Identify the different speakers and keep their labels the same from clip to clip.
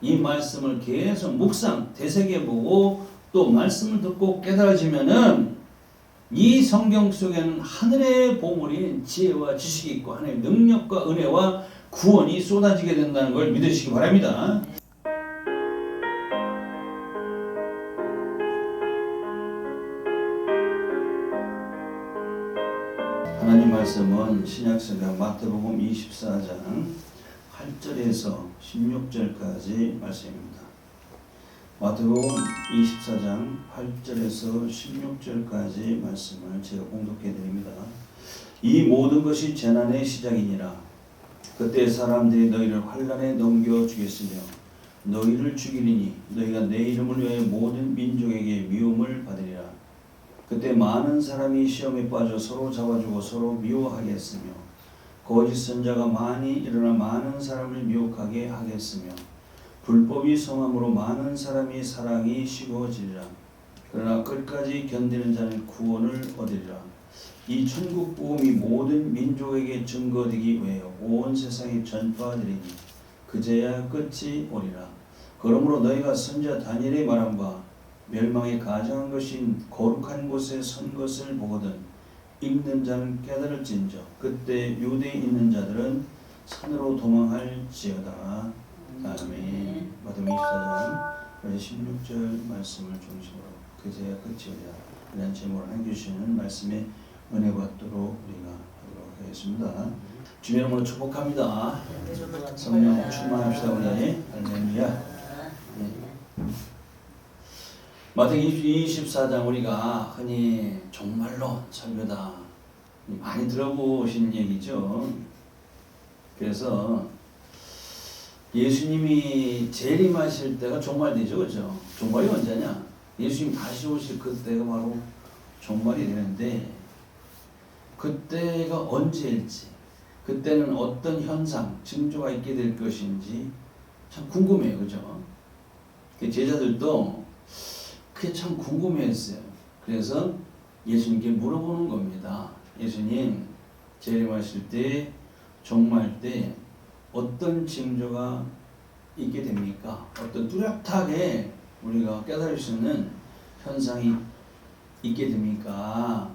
Speaker 1: 이 말씀을 계속 묵상, 되새겨보고 또 말씀을 듣고 깨달아지면은 이 성경 속에는 하늘의 보물인 지혜와 지식이 있고 하나님의 능력과 은혜와 구원이 쏟아지게 된다는 걸 믿으시기 바랍니다. 하나님 말씀은 신약성경 마태복음 24장 8절에서 16절까지 말씀입니다. 마태복음 24장 8절에서 16절까지 말씀을 제가 공독해 드립니다. 이 모든 것이 재난의 시작이니라. 그때 사람들이 너희를 환난에 넘겨 주겠으며 너희를 죽이리니 너희가 내 이름을 위하여 모든 민족에게 미움을 받으리라. 그때 많은 사람이 시험에 빠져 서로 잡아주고 서로 미워하겠으며 거짓 선자가 많이 일어나 많은 사람을 미혹하게 하겠으며 불법이 성함으로 많은 사람이 사랑이 식어지리라. 그러나 끝까지 견디는 자는 구원을 얻으리라. 이 천국 복음이 모든 민족에게 증거되기 위하여 온 세상에 전파되리니 그제야 끝이 오리라. 그러므로 너희가 선지자 다니엘이 말한 바 멸망에 가장한 것인 거룩한 곳에 선 것을 보거든 읽는 자는 깨달을진저 그때 유대에 있는 자들은 산으로 도망할지어다. 아멘. 마태복음 24장 16절 말씀을 중심으로 그제야 끝이 오리라. 이런 제목을 남겨주시는 말씀에 은혜 받도록 우리가 하도록 하겠습니다. 주님 이름으로 축복합니다. 성령 충만합시다. 우리 할렐루야. 마태복음 24장 우리가 흔히 종말론 설교다 많이 들어보신 얘기죠. 그래서 예수님이 재림하실 때가 종말되죠. 그죠? 종말이 언제냐? 예수님 다시 오실 그때가 바로 종말이 되는데 그때가 언제일지 그때는 어떤 현상, 징조가 있게 될 것인지 참 궁금해요. 그죠? 제자들도 그게 참 궁금했어요. 그래서 예수님께 물어보는 겁니다. 예수님, 재림하실 때, 종말 때 어떤 징조가 있게 됩니까? 어떤 뚜렷하게 우리가 깨달을 수 있는 현상이 있게 됩니까?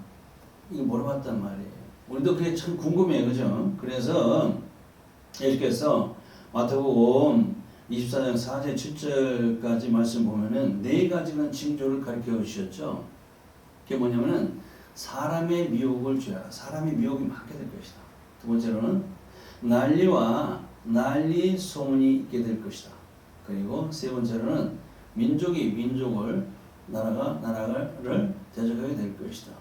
Speaker 1: 이거 물어봤단 말이에요. 우리도 그게 참 궁금해요. 그죠? 그래서 예수께서 마태복음 24장 4절 7절까지 말씀 보면은 네 가지는 징조를 가르쳐 주셨죠. 그게 뭐냐면은 사람의 미혹을 주야라. 사람의 미혹이 많게 될 것이다. 두 번째로는 난리와 난리 소문이 있게 될 것이다. 그리고 세 번째로는 민족이 민족을 나라가 나라를 대적하게 될 것이다.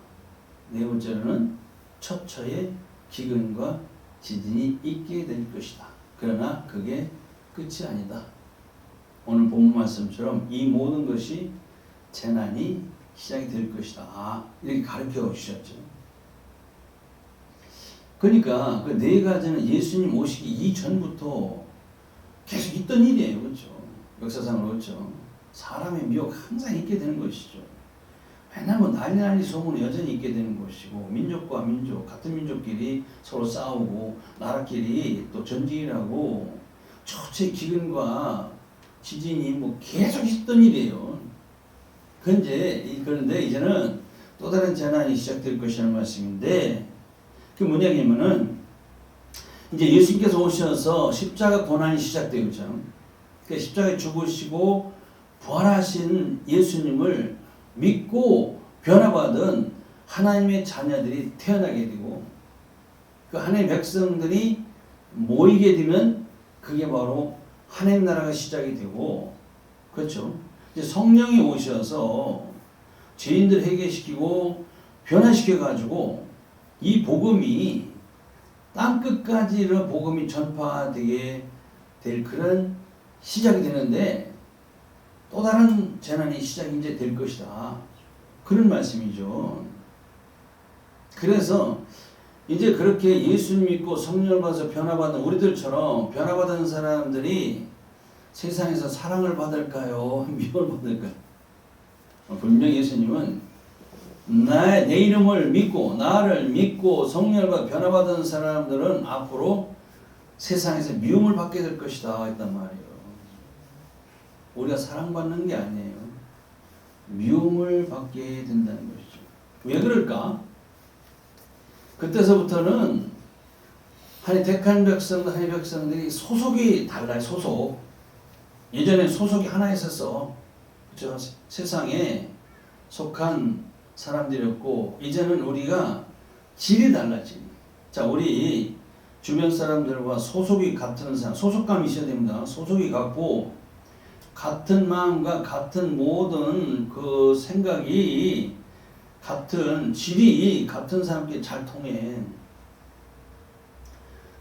Speaker 1: 네 번째로는 처처의 기근과 지진이 있게 될 것이다. 그러나 그게 끝이 아니다. 오늘 본문 말씀처럼 이 모든 것이 재난이 시작이 될 것이다. 이렇게 가르쳐 주셨죠. 그러니까 그 네 가지는 예수님 오시기 이전부터 계속 있던 일이에요. 그렇죠? 역사상으로 그렇죠? 사람의 미혹 항상 있게 되는 것이죠. 맨날 뭐 난리 소문이 여전히 있게 되는 것이고 민족과 민족, 같은 민족끼리 서로 싸우고 나라끼리 또 전쟁을 하고 초체 기근과 지진이 뭐 계속 있던 일이에요. 그런데 이제는 또 다른 재난이 시작될 것이라는 말씀인데 그게 뭐냐면은 이제 예수님께서 오셔서 십자가 고난이 시작되죠. 그 십자가에 죽으시고 부활하신 예수님을 믿고 변화받은 하나님의 자녀들이 태어나게 되고 그 하나님의 백성들이 모이게 되면 그게 바로 하나님 나라가 시작이 되고 그렇죠. 이제 성령이 오셔서 죄인들 회개시키고 변화시켜 가지고 이 복음이 땅끝까지 복음이 전파되게 될 그런 시작이 되는데 또 다른 재난이 시작이 이제 될 것이다. 그런 말씀이죠. 그래서 이제 그렇게 예수 믿고 성령을 받아서 변화받은 우리들처럼 변화받은 사람들이 세상에서 사랑을 받을까요? 미움을 받을까요? 분명히 예수님은 내 이름을 믿고 나를 믿고 성령을 받아 변화받은 사람들은 앞으로 세상에서 미움을 받게 될 것이다 했단 말이에요. 우리가 사랑받는 게 아니에요. 미움을 받게 된다는 것이죠. 왜 그럴까? 그때서부터는 하나님 택한 백성들, 하나님 백성들이 소속이 달라요. 소속. 예전에 소속이 하나 있었어. 그렇죠? 세상에 속한 사람들이었고 이제는 우리가 질이 달라지. 자, 우리 주변 사람들과 소속이 같은 사람, 소속감이 있어야 됩니다. 소속이 같고 같은 마음과 같은 모든 그 생각이 같은 질이 같은 사람끼리 잘 통해.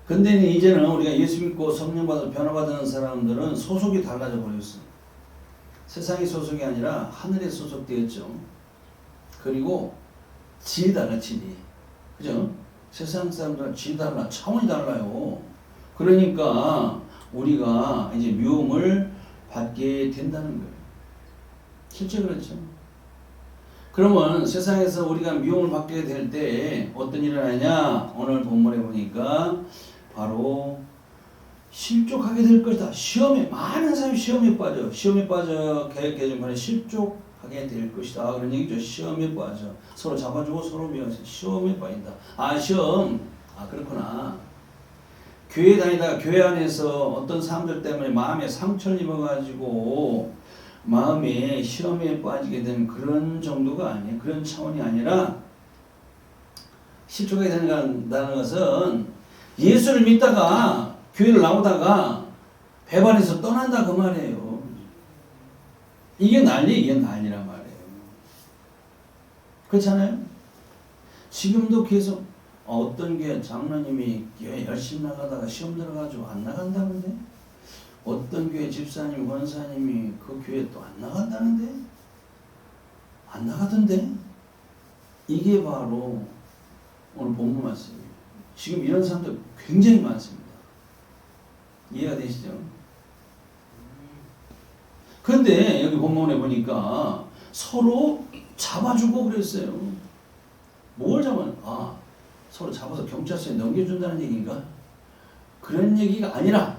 Speaker 1: 근데 이제는 우리가 예수 믿고 성령 받아 변화받은 사람들은 소속이 달라져 버렸어. 세상의 소속이 아니라 하늘에 소속되었죠. 그리고 질이 달라, 질이. 그죠? 세상 사람들은 질이 달라, 차원이 달라요. 그러니까 우리가 이제 미움을 받게 된다는 거예요. 실제 그렇죠. 그러면 세상에서 우리가 미움을 받게 될 때 어떤 일이 일어나냐? 오늘 본문에 보니까 바로 실족하게 될 것이다. 시험에, 많은 사람이 시험에 빠져. 시험에 빠져 계획 개정판에 실족하게 될 것이다. 그런 얘기죠. 시험에 빠져. 서로 잡아주고 서로 미워서 시험에 빠진다. 아, 시험. 아, 그렇구나. 교회 다니다가 교회 안에서 어떤 사람들 때문에 마음에 상처를 입어가지고 마음에 시험에 빠지게 된 그런 정도가 아니에요. 그런 차원이 아니라 실족하게 된다는 것은 예수를 믿다가 교회를 나오다가 배반해서 떠난다 그 말이에요. 이게 난리란 말이에요. 그렇잖아요? 지금도 계속 어떤 교회 장로님이 교회 열심히 나가다가 시험 들어가지고 안 나간다는데, 어떤 교회 집사님, 권사님이 그 교회 또 안 나간다는데, 안 나가던데, 이게 바로 오늘 본문 말씀이에요. 지금 이런 사람들 굉장히 많습니다. 이해가 되시죠? 그런데 여기 본문에 보니까 서로 잡아주고 그랬어요. 뭘 잡아요? 아, 서로 잡아서 경찰서에 넘겨준다는 얘기인가? 그런 얘기가 아니라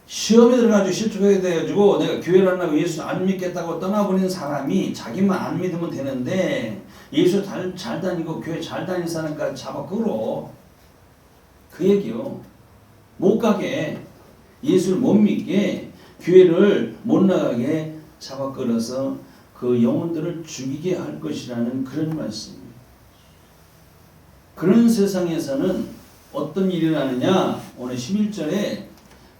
Speaker 1: 시험에 들어가지고 실족하게 돼가지고 내가 교회를 안 나고 예수 안 믿겠다고 떠나버린 사람이 자기만 안 믿으면 되는데 예수 잘 다니고 교회 잘 다니는 사람까지 잡아 끌어. 그 얘기요. 못 가게, 예수를 못 믿게, 교회를 못 나가게 잡아 끌어서 그 영혼들을 죽이게 할 것이라는 그런 말씀입니다. 그런 세상에서는 어떤 일이 일어나느냐? 오늘 11절에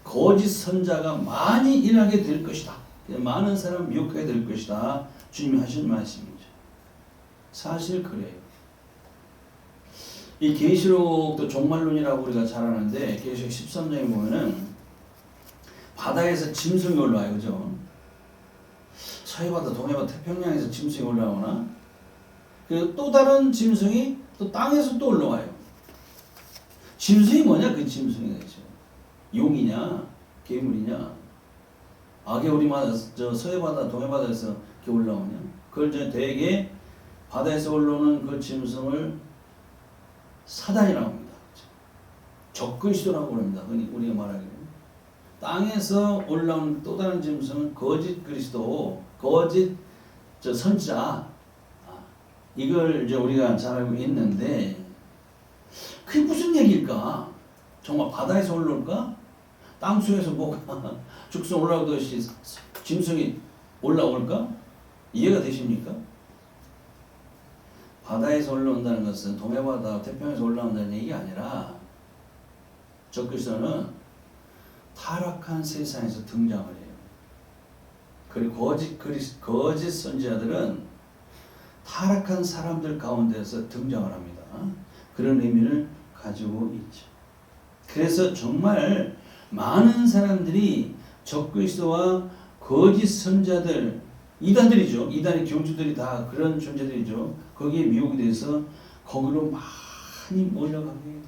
Speaker 1: 거짓 선자가 많이 일어나게 될 것이다. 많은 사람을 미혹하게 될 것이다. 주님이 하신 말씀이죠. 사실 그래요. 이 계시록도 종말론이라고 우리가 잘 아는데 계시록 13장에 보면은 바다에서 짐승이 올라와요. 그죠? 서해바다, 동해바다, 태평양에서 짐승이 올라오나? 그리고 또 다른 짐승이 또 땅에서 또 올라와요. 짐승이 뭐냐? 그 짐승이 되죠. 용이냐? 괴물이냐? 악의 우리마다 저 서해바다, 동해바다에서 이렇게 올라오냐? 그걸 저 대개 바다에서 올라오는 그 짐승을 사단이라고 합니다. 적그리스도라고 합니다. 우리가 말하기로. 땅에서 올라온 또 다른 짐승은 거짓 그리스도, 거짓 선지자. 이걸 이제 우리가 잘 알고 있는데, 그게 무슨 얘기일까? 정말 바다에서 올라올까? 땅속에서 뭐가 죽순 올라오듯이 짐승이 올라올까? 이해가 되십니까? 바다에서 올라온다는 것은 동해바다, 태평양에서 올라온다는 얘기가 아니라 적그리스도는 타락한 세상에서 등장을 해요. 그리고 거짓 선지자들은 타락한 사람들 가운데서 등장을 합니다. 그런 의미를 가지고 있죠. 그래서 정말 많은 사람들이 적그리스도와 거짓 선자들, 이단들이죠. 이단의 교주들이 다 그런 존재들이죠. 거기에 미혹이 돼서 거기로 많이 몰려가게 돼요.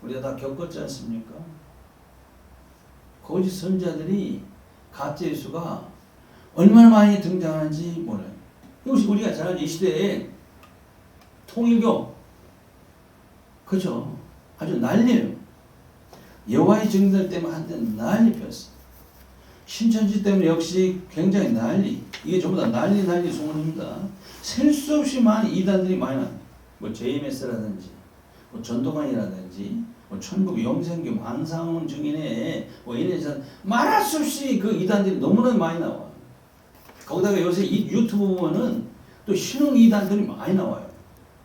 Speaker 1: 우리가 다 겪었지 않습니까? 거짓 선자들이 가짜 예수가 얼마나 많이 등장하는지 몰라요. 이것이 우리가 잘 알죠. 이 시대에 통일교, 그죠? 아주 난리예요. 여호와의 증인들 때문에 한때 난리 폈어. 신천지 때문에 역시 굉장히 난리. 이게 전부 다 난리 소문입니다. 셀 수 없이 많은 이단들이 많이 나요. 뭐 JMS라든지, 뭐 전도관이라든지, 뭐 천국 영생교 왕상훈 증인회, 뭐 이래서 말할 수 없이 그 이단들이 너무나 많이 나와. 거기다가 요새 이 유튜브 보면은 또 신흥 이단들이 많이 나와요.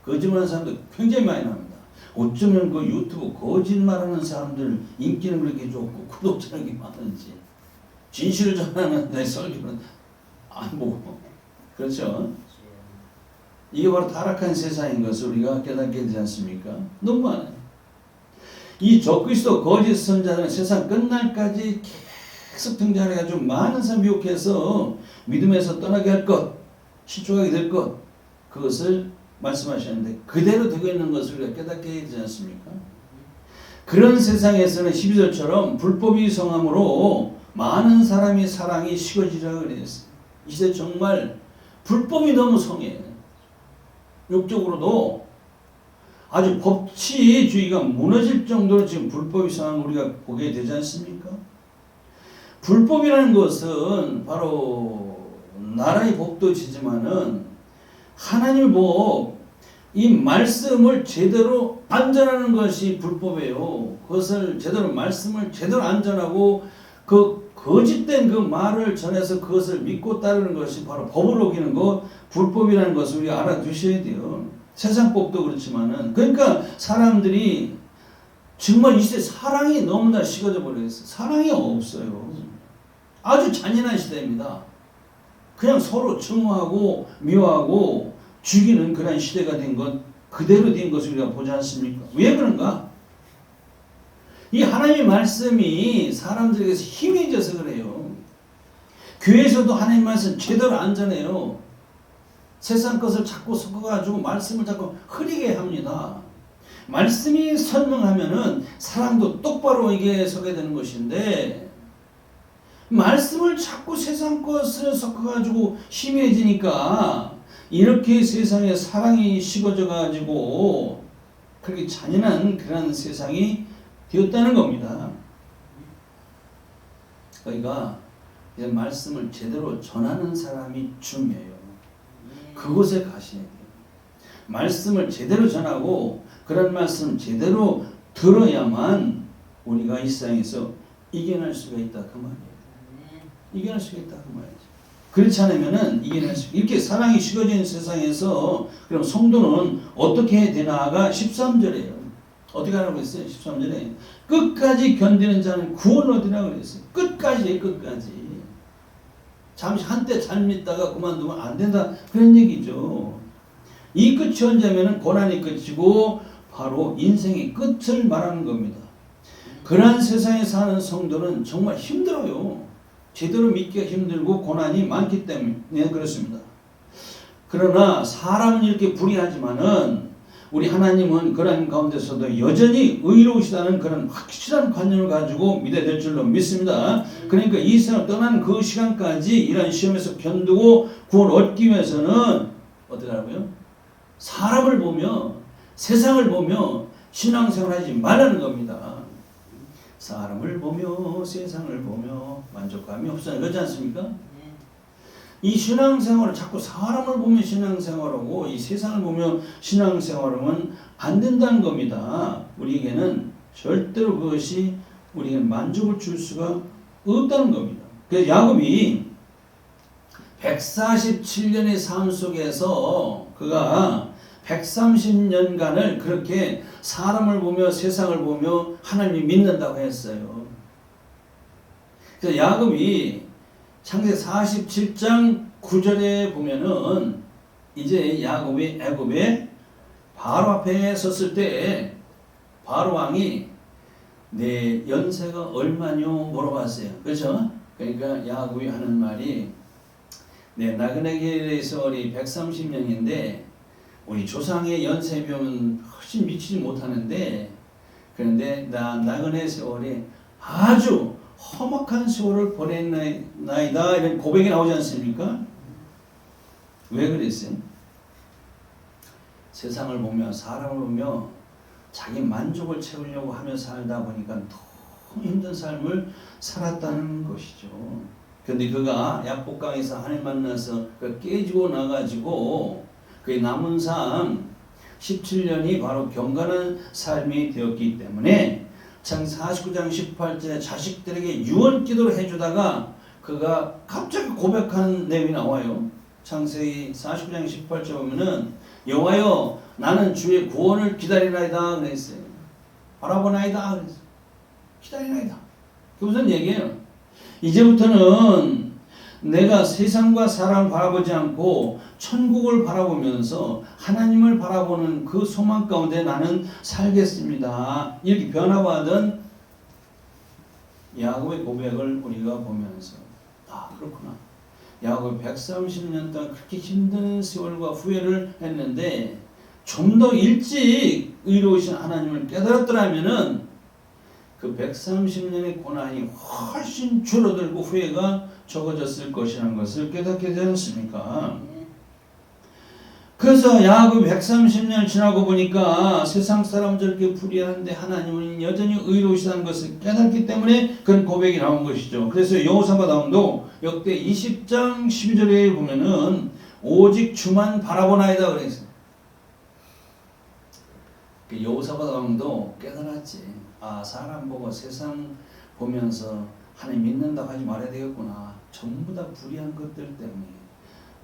Speaker 1: 거짓말하는 사람들 굉장히 많이 나옵니다. 어쩌면 그 유튜브 거짓말하는 사람들 인기는 그렇게 좋고 구독자는 게 많은지, 진실을 전하는 내 설교는 안 보고, 그렇죠? 이게 바로 타락한 세상인 것을 우리가 깨닫게 되지 않습니까? 너무 많아요. 이 적그리스도 거짓 선자들은 세상 끝날까지 계속 등장해가지고 많은 사람 미혹해서 믿음에서 떠나게 할 것, 실족하게 될 것, 그것을 말씀하셨는데 그대로 되고 있는 것을 우리가 깨닫게 되지 않습니까? 그런 세상에서는 12절처럼 불법이 성함으로 많은 사람의 사랑이 식어지라 그랬어요. 이 시대 정말 불법이 너무 성해요. 육적으로도 아주 법치주의가 무너질 정도로 지금 불법이 성함을 우리가 보게 되지 않습니까? 불법이라는 것은 바로 나라의 법도 지지만은 하나님의 법, 이 말씀을 제대로 안 전하는 것이 불법이에요. 그것을 제대로 말씀을 제대로 안 전하고 그 거짓된 그 말을 전해서 그것을 믿고 따르는 것이 바로 법을 어기는 것, 불법이라는 것을 우리가 알아두셔야 돼요. 세상 법도 그렇지만은 그러니까 사람들이 정말 이 시대 사랑이 너무나 식어져 버렸어요. 사랑이 없어요. 아주 잔인한 시대입니다. 그냥 서로 증오하고 미워하고 죽이는 그런 시대가 된 것, 그대로 된 것을 우리가 보지 않습니까? 왜 그런가? 이 하나님의 말씀이 사람들에게서 희미해져서 그래요. 교회에서도 하나님 말씀 제대로 안 전해요. 세상 것을 자꾸 섞어가지고 말씀을 자꾸 흐리게 합니다. 말씀이 선명하면은 사람도 똑바로 이게 서게 되는 것인데 말씀을 자꾸 세상 것을 섞어가지고 희미해지니까 이렇게 세상에 사랑이 식어져 가지고 그렇게 잔인한 그런 세상이 되었다는 겁니다. 그러니까 이제 말씀을 제대로 전하는 사람이 중요해요. 그곳에 가셔야 돼요. 말씀을 제대로 전하고 그런 말씀 제대로 들어야만 우리가 이 세상에서 이겨낼 수가 있다 그 말이에요. 이겨낼 수가 있다 그 말이죠. 그렇지 않으면은 이겨낼 수 이렇게 사랑이 식어진 세상에서 그럼 성도는 어떻게 해야 되나가 13절이에요. 어떻게 하라고 했어요? 13절에 끝까지 견디는 자는 구원 얻으라고 그랬어요. 끝까지. 잠시 한때 잘 믿다가 그만두면 안 된다 그런 얘기죠. 이 끝이 언제면은 고난이 끝이고 바로 인생의 끝을 말하는 겁니다. 그러한 세상에 사는 성도는 정말 힘들어요. 제대로 믿기가 힘들고 고난이 많기 때문에 그렇습니다. 그러나 사람은 이렇게 불의하지만은 우리 하나님은 그런 가운데서도 여전히 의로우시다는 그런 확실한 관념을 가지고 믿어야 될 줄로 믿습니다. 그러니까 이 세상을 떠나는 그 시간까지 이런 시험에서 견디고 구원 얻기 위해서는 어떻게 하라고요? 사람을 보며 세상을 보며 신앙생활 하지 말라는 겁니다. 사람을 보며 세상을 보며 만족감이 없어요. 그렇지 않습니까? 이 신앙생활을 자꾸 사람을 보며 신앙생활하고 이 세상을 보며 신앙생활하면 안 된다는 겁니다. 우리에게는 절대로 그것이 우리에게 만족을 줄 수가 없다는 겁니다. 그래서 야곱이 147년의 삶 속에서 그가 130년간을 그렇게 사람을 보며 세상을 보며 하나님을 믿는다고 했어요. 그래서 야곱이 창세기 47장 9절에 보면은 이제 야곱이 애굽에 바로 앞에 섰을 때 바로 왕이 내 연세가 얼마뇨 물어봤어요. 그렇죠? 그러니까 야곱이 하는 말이 내 나그네의 세월이 130년인데 우리 조상의 연세 비하면 훨씬 미치지 못하는데 그런데 나그네 세월이 아주 험악한 세월을 보냈나이다 이런 고백이 나오지 않습니까? 왜 그랬어요? 세상을 보며 사람을 보며 자기 만족을 채우려고 하며 살다 보니까 힘든 삶을 살았다는 것이죠. 그런데 그가 약복강에서 하나님 만나서 깨지고 나가지고 그 남은 삶 17년이 바로 경건한 삶이 되었기 때문에 창세기 49장 18절에 자식들에게 유언 기도를 해주다가 그가 갑자기 고백하는 내용이 나와요. 창세기 49장 18절 보면은 여호와여 나는 주의 구원을 기다리나이다 그랬어요. 바라보나이다 그랬어요. 기다리나이다. 그게 무슨 얘기예요? 이제부터는 내가 세상과 사람을 바라보지 않고 천국을 바라보면서 하나님을 바라보는 그 소망 가운데 나는 살겠습니다. 이렇게 변화받은 야곱의 고백을 우리가 보면서 그렇구나. 야곱이 130년 동안 그렇게 힘든 세월과 후회를 했는데 좀 더 일찍 의로우신 하나님을 깨달았더라면은 그 130년의 고난이 훨씬 줄어들고 후회가 적어졌을 것이라는 것을 깨닫게 되지 않습니까? 그래서 야곱이 130년 지나고 보니까 세상 사람 저렇게 불의한데 하나님은 여전히 의로우시다는 것을 깨닫기 때문에 그런 고백이 나온 것이죠. 그래서 여호사밧 왕도 역대 20장 12절에 보면은 오직 주만 바라보나이다 그랬어요. 여호사밧 왕도 깨달았지. 사람 보고 세상 보면서 하나님 믿는다고 하지 말아야 되겠구나. 전부 다 불의한 것들 때문에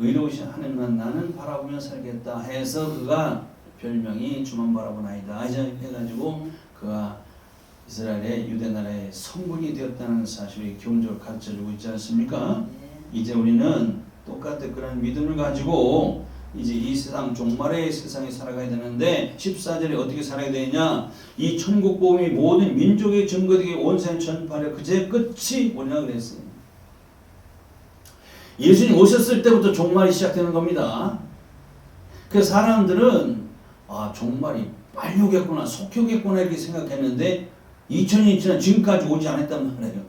Speaker 1: 의로우신 하나님만 나는 바라보며 살겠다 해서 그가 별명이 주만 바라보나이다 해가지고 그가 이스라엘의 유대 나라의 성군이 되었다는 사실을 교훈적으로 가르쳐주고 있지 않습니까? 이제 우리는 똑같은 그런 믿음을 가지고 이제 이 세상 종말의 세상에 살아가야 되는데 14절에 어떻게 살아야 되냐? 이 천국 복음이 모든 민족의 증거되게 온 세상 전파하려 그제 끝이 오리라 그랬어요. 예수님 오셨을 때부터 종말이 시작되는 겁니다. 그래서 사람들은 종말이 빨리 오겠구나 속히 오겠구나 이렇게 생각했는데 2000년이 지나 지금까지 오지 않았단 말이에요.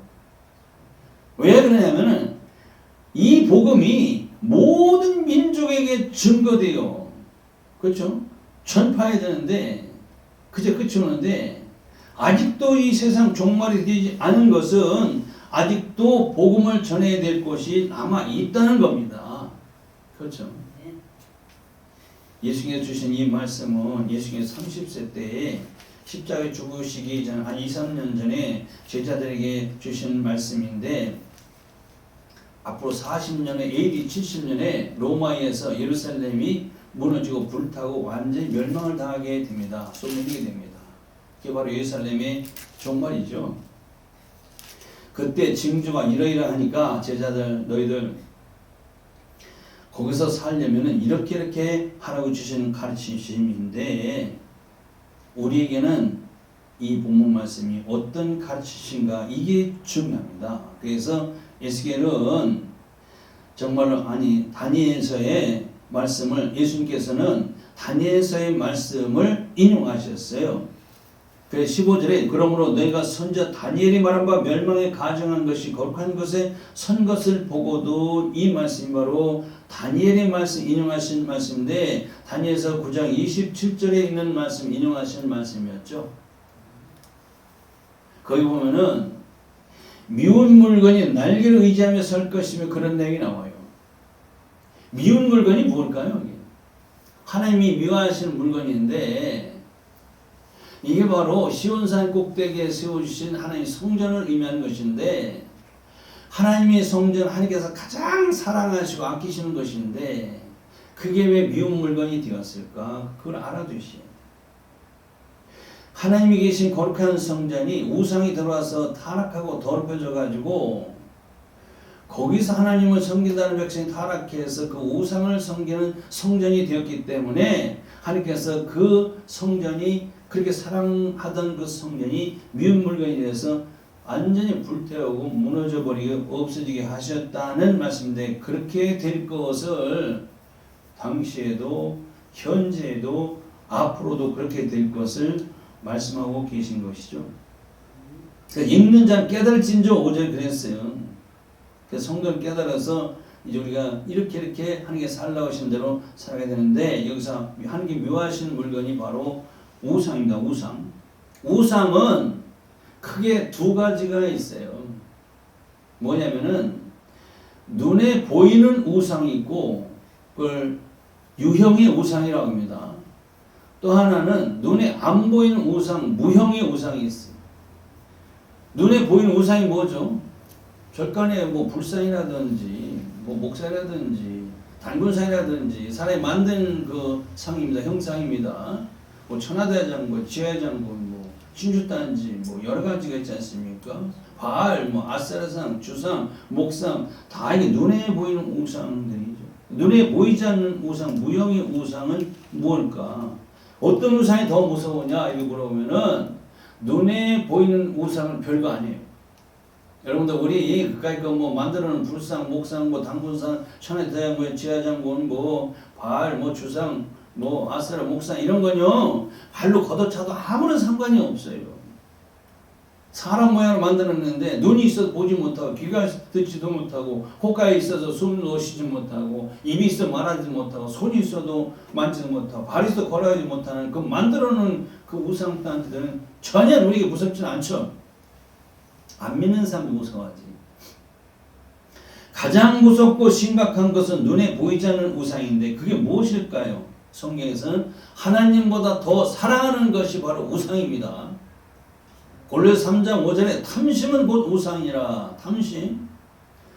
Speaker 1: 왜 그러냐면은 이 복음이 모든 민족에게 증거돼요. 그렇죠? 전파해야 되는데 그제 끝이 오는데 아직도 이 세상 종말이 되지 않은 것은 아직도 복음을 전해야 될 곳이 남아 있다는 겁니다. 그렇죠? 예수님께서 주신 이 말씀은 예수님께서 30세 때에 십자가에 죽으시기 전 한 2, 3년 전에 제자들에게 주신 말씀인데 앞으로 40년에 AD 70년에 로마에서 예루살렘이 무너지고 불타고 완전히 멸망을 당하게 됩니다. 소멸하게 됩니다. 그게 바로 예루살렘의 종말이죠. 그때 징조가 이러이러하니까 제자들 너희들 거기서 살려면은 이렇게 하라고 주시는 가르치심인데 우리에게는 이 본문 말씀이 어떤 가르치신가 이게 중요합니다. 그래서 에스겔은 정말로 다니엘서의 말씀을 예수님께서는 다니엘서의 말씀을 인용하셨어요. 그래서 15절에 그러므로 너희가 선지자 다니엘이 말한 바 멸망에 가증한 것이 거룩한 것에 선 것을 보고도 이 말씀이 바로 다니엘의 말씀 인용하신 말씀인데 다니엘서 9장 27절에 있는 말씀 인용하신 말씀이었죠. 거기 보면은 미운 물건이 날개를 의지하며 설 것이며 그런 내용이 나와요. 미운 물건이 뭘까요? 하나님이 미워하시는 물건인데 이게 바로 시온산 꼭대기에 세워주신 하나님의 성전을 의미하는 것인데 하나님의 성전 하나님께서 가장 사랑하시고 아끼시는 것인데 그게 왜 미운 물건이 되었을까? 그걸 알아두시오. 하나님이 계신 거룩한 성전이 우상이 들어와서 타락하고 더럽혀져 가지고 거기서 하나님을 섬긴다는 백성이 타락해서 그 우상을 섬기는 성전이 되었기 때문에 하나님께서 그 성전이 그렇게 사랑하던 그 성전이 미운 물건이 돼서 완전히 불태우고 무너져 버리게 없어지게 하셨다는 말씀인데 그렇게 될 것을 당시에도 현재에도 앞으로도 그렇게 될 것을 말씀하고 계신 것이죠. 그러니까 읽는 자는 깨달을진저 5절 그랬어요. 그래서 성도를 깨달아서 이제 우리가 이렇게 하나님께 살라고 하신 대로 살아야 되는데 여기서 하나님께 묘하신 물건이 바로 우상입니다. 우상. 우상은 크게 두 가지가 있어요. 뭐냐면은 눈에 보이는 우상이 있고 그걸 유형의 우상이라고 합니다. 또 하나는 눈에 안 보이는 우상, 무형의 우상이 있어요. 눈에 보이는 우상이 뭐죠? 절간에 뭐 불상이라든지 뭐 목상이라든지 단군상이라든지 사람이 만든 그 상입니다. 형상입니다. 뭐 천하대장군, 지하장군, 뭐 진주단지 뭐 여러 가지가 있지 않습니까? 바알, 뭐 아세라상, 주상, 목상 다 이게 눈에 보이는 우상들이죠. 눈에 보이지 않는 우상, 무형의 우상은 뭘까? 어떤 우상이 더 무서우냐 이렇게 물어보면은 눈에 보이는 우상은 별거 아니에요. 여러분들 우리 그까이 뭐 만들어놓은 불상, 목상, 뭐 당분상, 천하대장군, 지하장군, 뭐 바알, 뭐 주상, 뭐 아세라, 목상 이런 건요 발로 걷어차도 아무런 상관이 없어요. 사람 모양으로 만들었는데 눈이 있어도 보지 못하고 귀가 듣지도 못하고 코가에 있어서 숨도 쉬지 못하고 입이 있어 말하지 못하고 손이 있어도 만지지 못하고 발이 있어 걸어가지 못하는 그 만들어놓은 그 우상단체들은 전혀 우리에게 무섭지는 않죠. 안 믿는 사람도 무서워하지. 가장 무섭고 심각한 것은 눈에 보이지 않는 우상인데 그게 무엇일까요? 성경에서는 하나님보다 더 사랑하는 것이 바로 우상입니다. 골로새 3장 5절에 탐심은 곧 우상이라. 탐심.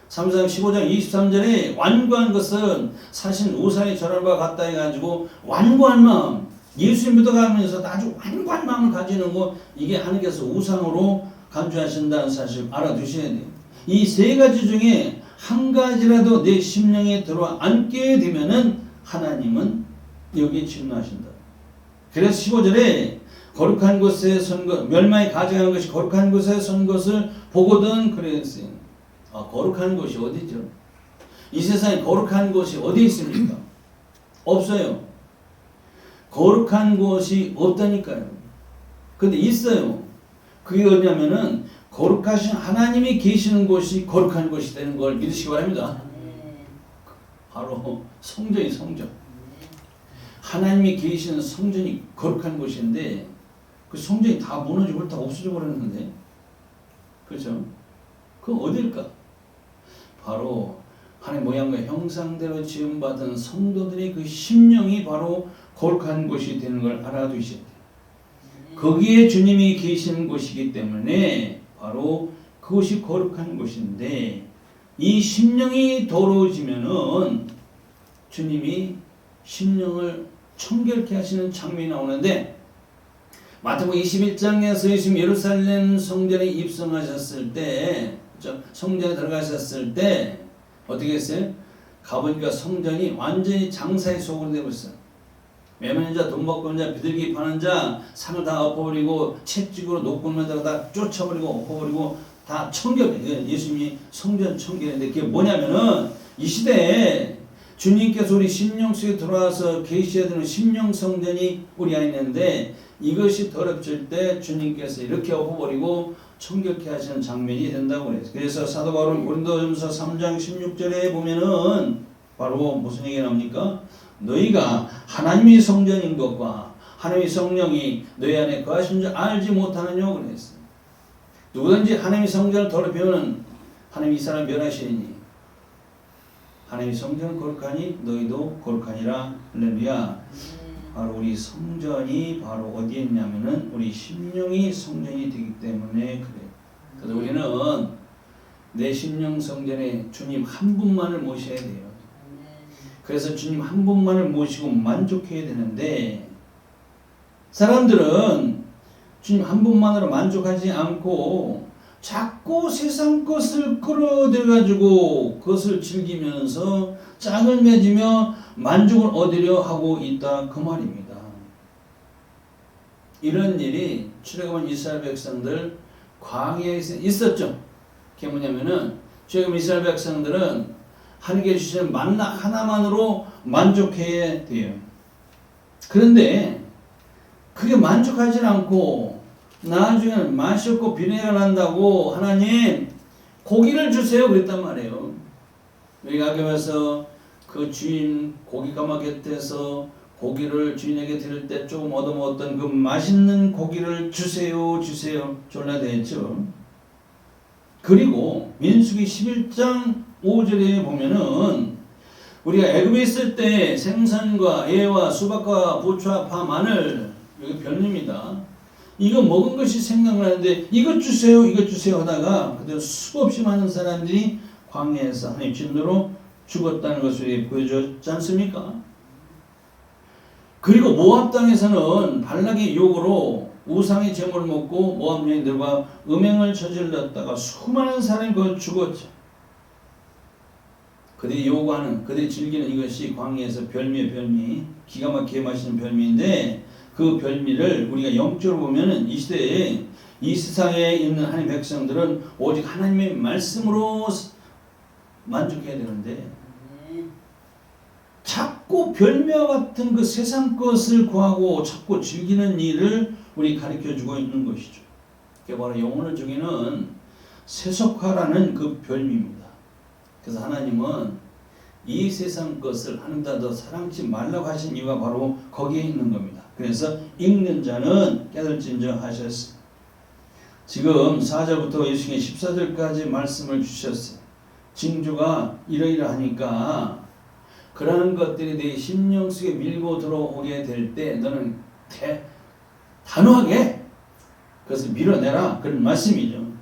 Speaker 1: 3장 15장 23절에 완고한 것은 사실 우상에 절한 바 같다 해가지고 완고한 마음, 예수 믿어가면서 아주 완고한 마음을 가지는 거 이게 하나님께서 우상으로 간주하신다는 사실 알아두셔야 돼요. 이 세 가지 중에 한 가지라도 내 심령에 들어와 앉게 되면은 하나님은 여기에 침노하신다. 그래서 15절에 거룩한 곳에 선 것, 멸망에 가져가는 것이 거룩한 곳에 선 것을 보거든 그랬어요. 거룩한 곳이 어디죠? 이 세상에 거룩한 곳이 어디 있습니까? 없어요. 거룩한 곳이 없다니까요. 근데 있어요. 그게 어디냐면은 거룩하신 하나님이 계시는 곳이 거룩한 곳이 되는 걸 믿으시기 바랍니다. 바로 성전이 성전. 하나님이 계시는 성전이 거룩한 곳인데 그 성전이 다 무너지고 다 없어져 버렸는데, 그렇죠? 그건 어딜까? 바로 하나님 모양과 형상대로 지음받은 성도들의 그 심령이 바로 거룩한 곳이 되는 걸 알아두셔야 돼요. 거기에 주님이 계시는 곳이기 때문에 바로 그것이 거룩한 곳인데, 이 심령이 더러워지면은 주님이 심령을 청결케 하시는 장면이 나오는데, 마태복음 21장에서 예수님 예루살렘 성전에 입성하셨을 때, 성전에 들어가셨을 때 어떻게 했어요? 가보니까 성전이 완전히 장사의 속으로 되어버렸어요. 매매자, 돈벌건자, 비둘기 파는 자, 산을 다 엎어버리고 채찍으로 높은 데다가 다 쫓아버리고 엎어버리고 다 청결해. 예수님이 성전 청결했는데 그게 뭐냐면은 이 시대에 주님께서 우리 심령 속에 들어와서 계셔야 되는 심령 성전이 우리 안에 있는데, 이것이 더럽질 때 주님께서 이렇게 엎어버리고 청결케 하시는 장면이 된다고 그래요. 그래서 사도 바울은 고린도전서 3장 16절에 보면은 바로 무슨 얘기가 나옵니까? 너희가 하나님의 성전인 것과 하나님의 성령이 너희 안에 거하신 줄 알지 못하느냐고 그랬어요. 누구든지 하나님의 성전을 더럽히면 하나님이 이 사람 멸하시니 하나님의 성전은 거룩하니 너희도 거룩하니라. 할렐루야. 바로 우리 성전이 바로 어디에 있냐면은 우리 심령이 성전이 되기 때문에 그래요. 그래서 우리는 내 심령 성전에 주님 한 분만을 모셔야 돼요. 그래서 주님 한 분만을 모시고 만족해야 되는데, 사람들은 주님 한 분만으로 만족하지 않고 자꾸 세상 것을 끌어들여가지고 그것을 즐기면서 짝을 맺으며 만족을 얻으려 하고 있다 그 말입니다. 이런 일이 출애굽한 이스라엘 백성들 광야에 있었죠. 그게 뭐냐면은 출애굽 이스라엘 백성들은 하나님께 주시는 만나 하나만으로 만족해야 돼요. 그런데 그게 만족하지 않고 나중에는 맛이 없고 비린내가 난다고 하나님 고기를 주세요 그랬단 말이에요. 여기 가게 와서 그 주인 고기 가마 곁에서 고기를 주인에게 드릴 때 조금 얻어먹었던 그 맛있는 고기를 주세요 졸라 되었죠. 그리고 민수기 11장 5절에 보면은 우리가 애굽에 있을 때 생선과 애와 수박과 부추와 파 마늘, 여기 별입니다. 이거 먹은 것이 생각나는데 이것 주세요 하다가 그대로 수없이 많은 사람들이 광야에서 하나님 진노로 죽었다는 것을 보여줬지 않습니까? 그리고 모압 땅에서는 발락의 유혹으로 우상의 제물을 먹고 모압 여인들과 음행을 저질렀다가 수많은 사람이 거기 죽었죠. 그들이 요구하는, 그들이 즐기는 이것이 광야에서 별미, 기가 막히게 마시는 별미인데 그 별미를 우리가 영적으로 보면은 이 시대에 이 세상에 있는 하나님의 백성들은 오직 하나님의 말씀으로 만족해야 되는데 자꾸 별미와 같은 그 세상 것을 구하고 자꾸 즐기는 일을 우리 가르쳐주고 있는 것이죠. 그게 바로 영혼을 죽이는 세속화라는 그 별미입니다. 그래서 하나님은 이 세상 것을 하나님보다 더 사랑치 말라고 하신 이유가 바로 거기에 있는 겁니다. 그래서 읽는 자는 깨달을진저 하셨어요. 지금 4절부터 예수님이 14절까지 말씀을 주셨어요. 징조가 이러이러하니까 그러한 것들이 네 심령 속에 밀고 들어오게 될 때 너는 단호하게 그것을 밀어내라, 그런 말씀이죠.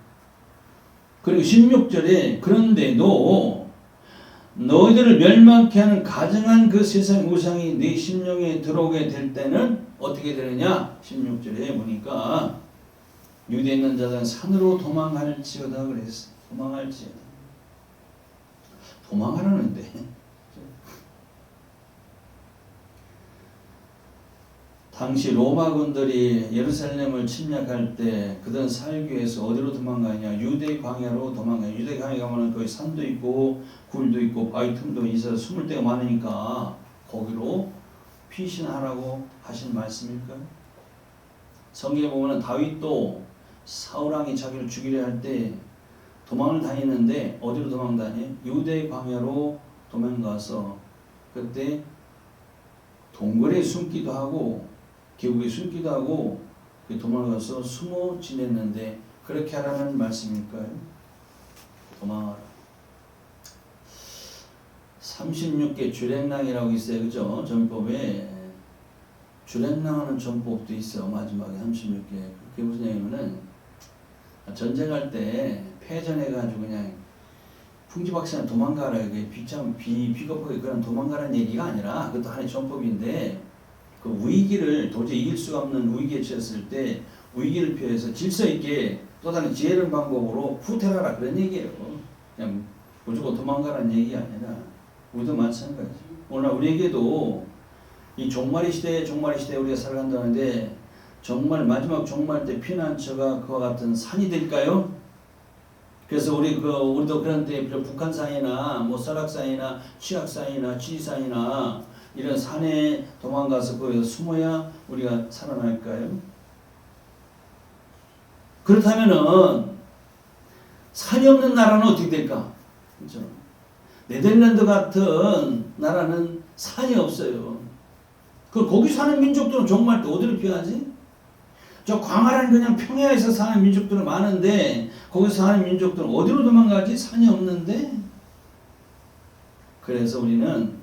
Speaker 1: 그리고 16절에 그런데도 너희들을 멸망케 하는 가증한 그 세상 우상이 네 심령에 들어오게 될 때는 어떻게 되느냐? 16절에 보니까 유대에 있는 자들은 산으로 도망할지어다 그랬어. 도망할지어다. 도망하라는데 당시 로마군들이 예루살렘을 침략할 때 그들은 살기 위해서 어디로 도망가냐? 유대 광야로 도망가요. 유대 광야 가면은 거기 산도 있고 굴도 있고 바위 틈도 있어서 숨을 데가 많으니까 거기로 피신하라고 하신 말씀일까요? 성경에 보면은 다윗도 사울왕이 자기를 죽이려 할 때 도망을 다니는데 어디로 도망다녀? 유대 광야로 도망가서 그때 동굴에 숨기도 하고 계곡에 숨기도 하고 도망가서 숨어 지냈는데 그렇게 하라는 말씀일까요? 도망하라. 36개 주랭랑이라고 있어요. 그죠? 전법에 주랭랑하는 전법도 있어. 마지막에 36개. 그게 무슨 얘기냐면은 전쟁할 때 패전해가지고 그냥 풍지박산에 도망가라. 이게 비겁하게 그런 도망가라는 얘기가 아니라 그것도 하나의 전법인데 그 위기를 도저히 이길 수가 없는 위기에 처했을 때 위기를 피해서 질서 있게 또 다른 지혜로운 방법으로 후퇴하라 그런 얘기예요. 그냥 무조건 도망가라는 얘기가 아니라 우리도 마찬가지. 오늘 우리에게도 이 종말의 시대에 우리가 살아간다는데 정말 마지막 종말 때 피난처가 그와 같은 산이 될까요? 그래서 우리도 그런 때 북한산이나 뭐 설악산이나 취악산이나 지리산이나 이런 산에 도망가서 거기서 숨어야 우리가 살아날까요? 그렇다면은 산이 없는 나라는 어떻게 될까? 그렇죠? 네덜란드 같은 나라는 산이 없어요. 거기 사는 민족들은 정말 또 어디로 피하지? 저 광활한 그냥 평야에서 사는 민족들은 많은데 거기서 사는 민족들은 어디로 도망가지? 산이 없는데? 그래서 우리는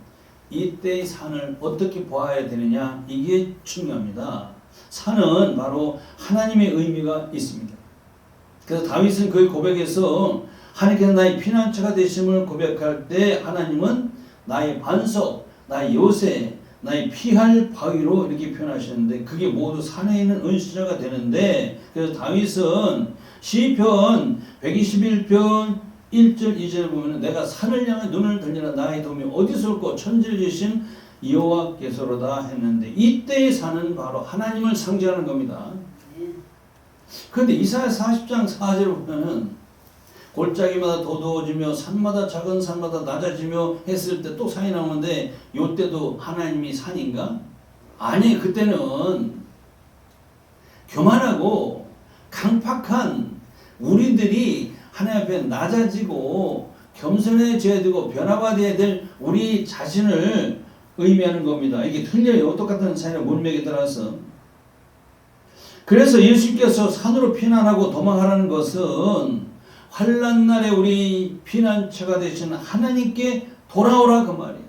Speaker 1: 이때의 산을 어떻게 보아야 되느냐? 이게 중요합니다. 산은 바로 하나님의 의미가 있습니다. 그래서 다윗은 그의 고백에서 하나님께서 나의 피난처가 되심을 고백할 때 하나님은 나의 반석, 나의 요새, 나의 피할 바위로 이렇게 표현하셨는데 그게 모두 산에 있는 은수자가 되는데 그래서 다윗은 시편 121편 1절 2절을 보면 내가 산을 향해 눈을 들리나 나의 도움이 어디서 올까 천지를 지으신 여호와께서로다 했는데 이때의 산은 바로 하나님을 상징하는 겁니다. 그런데 이사야 40장 4절을 보면은 골짜기마다 도도해지며 산마다 작은 산마다 낮아지며 했을 때 또 산이 나오는데 요때도 하나님이 산인가? 아니, 그때는 교만하고 강팍한 우리들이 하나님 앞에 낮아지고 겸손해져야 되고 변화받아야 될 우리 자신을 의미하는 겁니다. 이게 틀려요. 똑같은 사인의 문맥에 따라서. 그래서 예수께서 산으로 피난하고 도망하라는 것은 환난 날에 우리 피난처가 되신 하나님께 돌아오라 그 말이에요.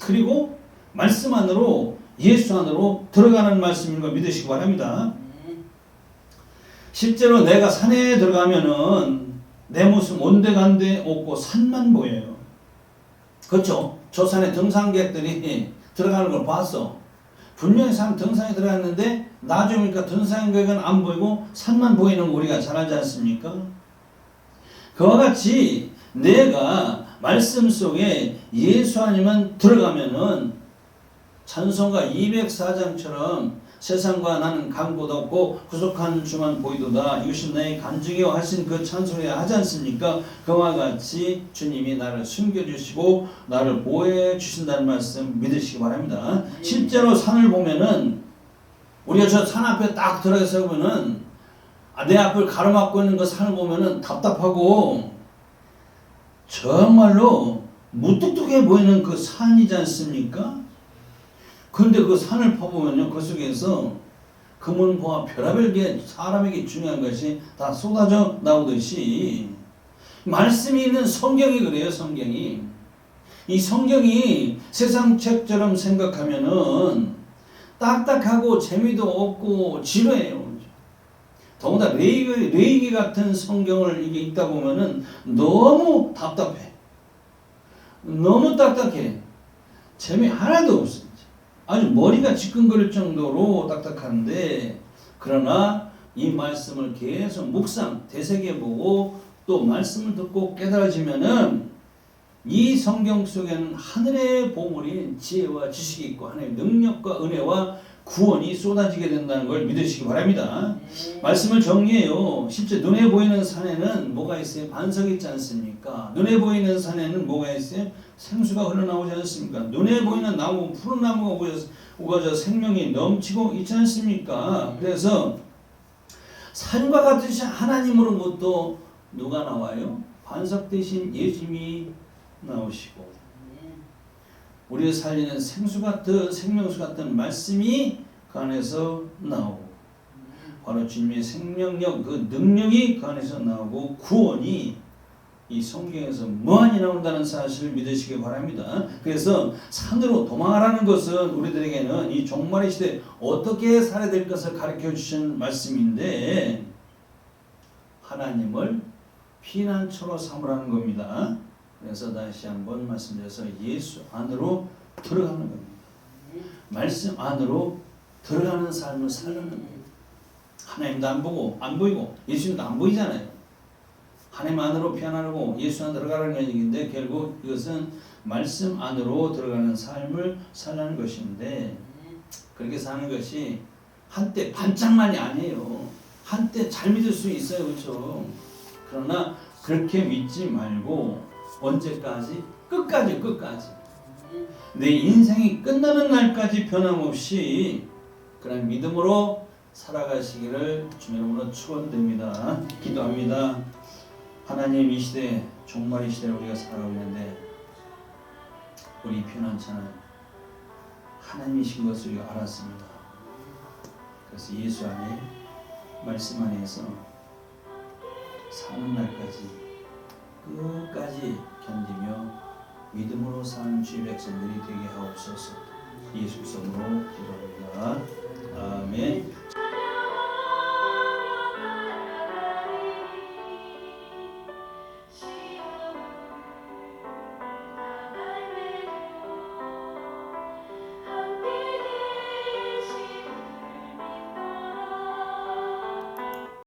Speaker 1: 그리고 말씀 안으로 예수 안으로 들어가는 말씀인 걸 믿으시기 바랍니다. 실제로 내가 산에 들어가면은 내 모습 온데간데 없고 산만 보여요. 그렇죠? 저 산에 등산객들이 들어가는 걸 봤어. 분명히 산 등산에 들어갔는데 나중에 보니까 등산객은 안 보이고 산만 보이는 거 우리가 잘 알지 않습니까? 그와 같이 내가 말씀 속에 예수 아니면 들어가면은 찬송가 204장처럼 세상과 나는 강보다 없고 구속한 주만 보이도다 이것이 나의 간증이요 하신 그 찬송에 하지 않습니까? 그와 같이 주님이 나를 숨겨주시고 나를 보호해 주신다는 말씀 믿으시기 바랍니다. 실제로 산을 보면은 우리가 저 산 앞에 딱 들어가서 보면은 내 앞을 가로막고 있는 그 산을 보면은 답답하고 정말로 무뚝뚝해 보이는 그 산이지 않습니까? 그런데 그 산을 파보면요, 그 속에서 금은보화 별의별 게 사람에게 중요한 것이 다 쏟아져 나오듯이 말씀이 있는 성경이 그래요. 성경이 이 성경이 세상 책처럼 생각하면은 딱딱하고 재미도 없고 지루해요. 더군다나 레이기 같은 성경을 이게 읽다 보면은 너무 답답해. 너무 딱딱해. 재미 하나도 없어. 아주 머리가 지끈거릴 정도로 딱딱한데 그러나 이 말씀을 계속 묵상, 되새겨보고 또 말씀을 듣고 깨달아지면은 이 성경 속에는 하늘의 보물인 지혜와 지식이 있고 하나님의 능력과 은혜와 구원이 쏟아지게 된다는 걸 믿으시기 바랍니다. 말씀을 정리해요. 실제 눈에 보이는 산에는 뭐가 있어요? 반석이 있지 않습니까? 눈에 보이는 산에는 뭐가 있어요? 생수가 흘러나오지 않습니까? 눈에 보이는 나무, 푸른 나무가 우거져 생명이 넘치고 있지 않습니까? 그래서 산과 같으신 하나님으로부터 누가 나와요? 반석 대신 예수님이 나오시고 우리를 살리는 생수 같은 생명수 같은 말씀이 그 안에서 나오고 바로 주님의 생명력 그 능력이 그 안에서 나오고 구원이 이 성경에서 무한히 나온다는 사실을 믿으시기 바랍니다. 그래서 산으로 도망하라는 것은 우리들에게는 이 종말의 시대에 어떻게 살아야 될 것을 가르쳐 주신 말씀인데 하나님을 피난처로 삼으라는 겁니다. 그래서 다시 한번 말씀드려서 예수 안으로 들어가는 겁니다. 말씀 안으로 들어가는 삶을 살는 겁니다. 하나님도 안 보이고 예수님도 안 보이잖아요. 하나님 안으로 피난하고 예수 안으로 들어가는 얘기인데 결국 이것은 말씀 안으로 들어가는 삶을 살라는 것인데 그렇게 사는 것이 한때 반짝만이 아니에요. 한때 잘 믿을 수 있어요. 그렇죠? 그러나 그렇게 믿지 말고 언제까지? 끝까지 내 인생이 끝나는 날까지 변함없이 그런 믿음으로 살아가시기를 주님으로 축원드립니다. 기도합니다. 하나님 이 시대 종말의 시대를 우리가 살아가고 있는데 우리 피난처는 하나님이신 것을 알았습니다. 그래서 예수 안에 말씀 안에서 사는 날까지 끝까지 견디며 믿음으로 사는 주의 백성들이 되게 하옵소서. 예수 이름으로 기도합니다. 아멘.